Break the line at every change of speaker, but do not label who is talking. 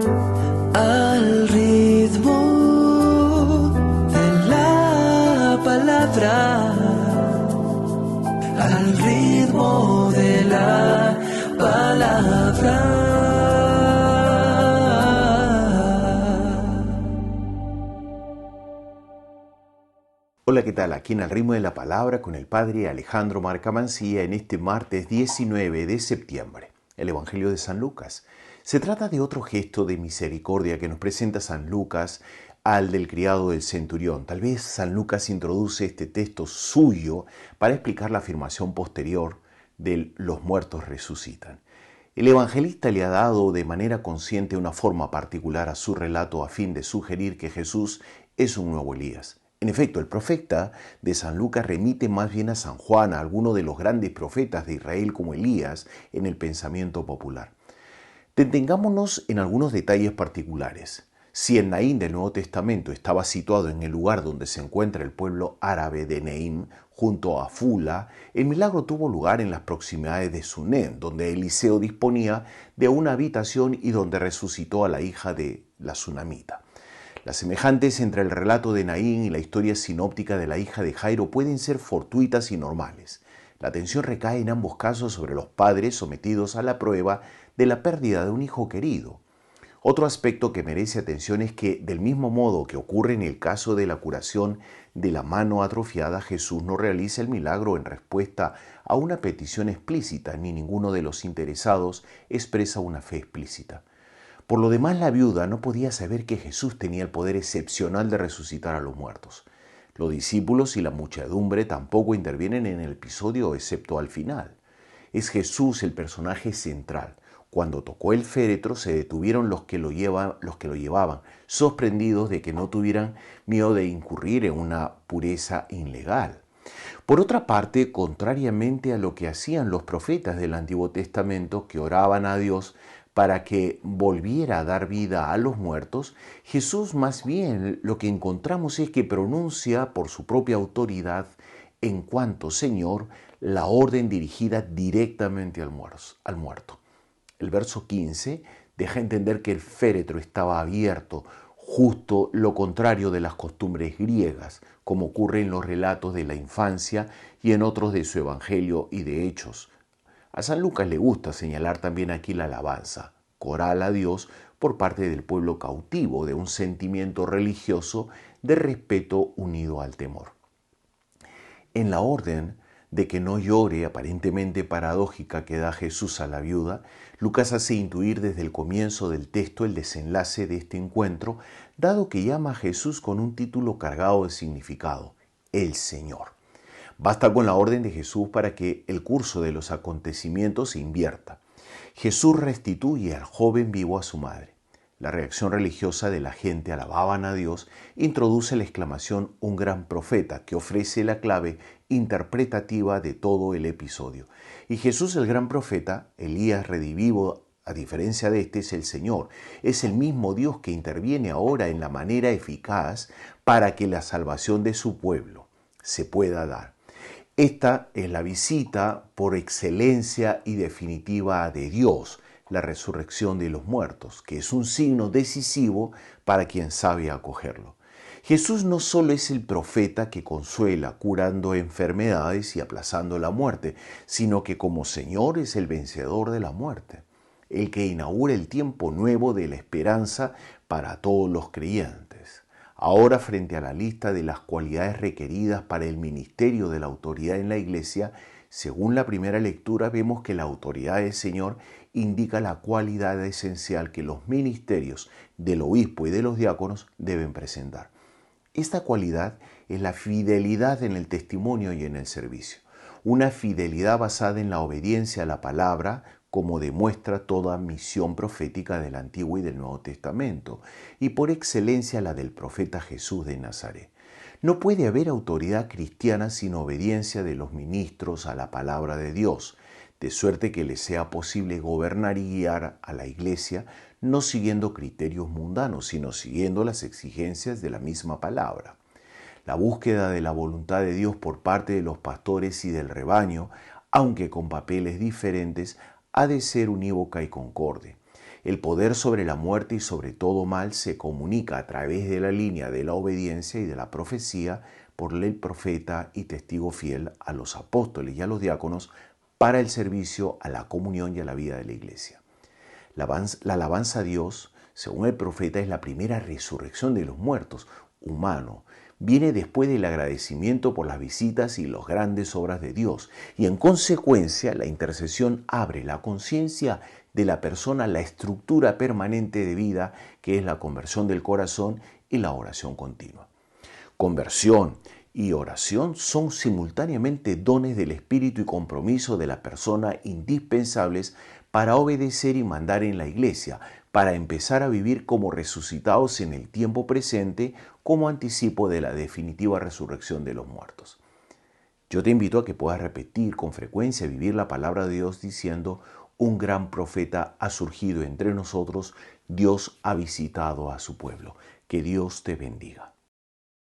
al ritmo de la palabra, al ritmo de la palabra.
Hola, ¿qué tal? Aquí en Al ritmo de la palabra con el Padre Alejandro Marca Mancía en este martes 19 de septiembre. El Evangelio de San Lucas. Se trata de otro gesto de misericordia que nos presenta San Lucas al del criado del centurión. Tal vez San Lucas introduce este texto suyo para explicar la afirmación posterior de los muertos resucitan. El evangelista le ha dado de manera consciente una forma particular a su relato a fin de sugerir que Jesús es un nuevo Elías. En efecto, el profeta de San Lucas remite más bien a San Juan, a alguno de los grandes profetas de Israel como Elías en el pensamiento popular. Detengámonos en algunos detalles particulares. Si el Naín del Nuevo Testamento estaba situado en el lugar donde se encuentra el pueblo árabe de Neim, junto a Fula, el milagro tuvo lugar en las proximidades de Sunem, donde Eliseo disponía de una habitación y donde resucitó a la hija de la sunamita. Las semejantes entre el relato de Naín y la historia sinóptica de la hija de Jairo pueden ser fortuitas y normales. La atención recae en ambos casos sobre los padres sometidos a la prueba de la pérdida de un hijo querido. Otro aspecto que merece atención es que, del mismo modo que ocurre en el caso de la curación de la mano atrofiada, Jesús no realiza el milagro en respuesta a una petición explícita, ni ninguno de los interesados expresa una fe explícita. Por lo demás, la viuda no podía saber que Jesús tenía el poder excepcional de resucitar a los muertos. Los discípulos y la muchedumbre tampoco intervienen en el episodio excepto al final. Es Jesús el personaje central. Cuando tocó el féretro se detuvieron los que lo llevaban, sorprendidos de que no tuvieran miedo de incurrir en una pureza ilegal. Por otra parte, contrariamente a lo que hacían los profetas del Antiguo Testamento, que oraban a Dios para que volviera a dar vida a los muertos, Jesús más bien lo que encontramos es que pronuncia por su propia autoridad en cuanto Señor la orden dirigida directamente al muerto. El verso 15 deja entender que el féretro estaba abierto, justo lo contrario de las costumbres griegas, como ocurre en los relatos de la infancia y en otros de su Evangelio y de Hechos. A San Lucas le gusta señalar también aquí la alabanza coral a Dios por parte del pueblo cautivo de un sentimiento religioso de respeto unido al temor. En la orden de que no llore, aparentemente paradójica, que da Jesús a la viuda, Lucas hace intuir desde el comienzo del texto el desenlace de este encuentro, dado que llama a Jesús con un título cargado de significado, el Señor. Basta con la orden de Jesús para que el curso de los acontecimientos se invierta. Jesús restituye al joven vivo a su madre. La reacción religiosa de la gente alababan a Dios introduce la exclamación un gran profeta que ofrece la clave interpretativa de todo el episodio. Y Jesús el gran profeta, Elías redivivo, a diferencia de este, es el Señor. Es el mismo Dios que interviene ahora en la manera eficaz para que la salvación de su pueblo se pueda dar. Esta es la visita por excelencia y definitiva de Dios, la resurrección de los muertos, que es un signo decisivo para quien sabe acogerlo. Jesús no solo es el profeta que consuela, curando enfermedades y aplazando la muerte, sino que como Señor es el vencedor de la muerte, el que inaugura el tiempo nuevo de la esperanza para todos los creyentes. Ahora, frente a la lista de las cualidades requeridas para el ministerio de la autoridad en la Iglesia, según la primera lectura, vemos que la autoridad del Señor indica la cualidad esencial que los ministerios del obispo y de los diáconos deben presentar. Esta cualidad es la fidelidad en el testimonio y en el servicio. Una fidelidad basada en la obediencia a la palabra, como demuestra toda misión profética del Antiguo y del Nuevo Testamento, y por excelencia la del profeta Jesús de Nazaret. No puede haber autoridad cristiana sin obediencia de los ministros a la palabra de Dios, de suerte que les sea posible gobernar y guiar a la Iglesia no siguiendo criterios mundanos, sino siguiendo las exigencias de la misma palabra. La búsqueda de la voluntad de Dios por parte de los pastores y del rebaño, aunque con papeles diferentes, ha de ser unívoca y concorde. El poder sobre la muerte y sobre todo mal se comunica a través de la línea de la obediencia y de la profecía por el profeta y testigo fiel a los apóstoles y a los diáconos para el servicio a la comunión y a la vida de la iglesia. La alabanza a Dios, según el profeta, es la primera resurrección de los muertos, humano. Viene después del agradecimiento por las visitas y las grandes obras de Dios. Y en consecuencia, la intercesión abre la conciencia de la persona a la estructura permanente de vida, que es la conversión del corazón y la oración continua. Conversión y oración son simultáneamente dones del Espíritu y compromiso de la persona indispensables para obedecer y mandar en la iglesia, para empezar a vivir como resucitados en el tiempo presente como anticipo de la definitiva resurrección de los muertos. Yo te invito a que puedas repetir con frecuencia y vivir la palabra de Dios diciendo: un gran profeta ha surgido entre nosotros, Dios ha visitado a su pueblo. Que Dios te bendiga.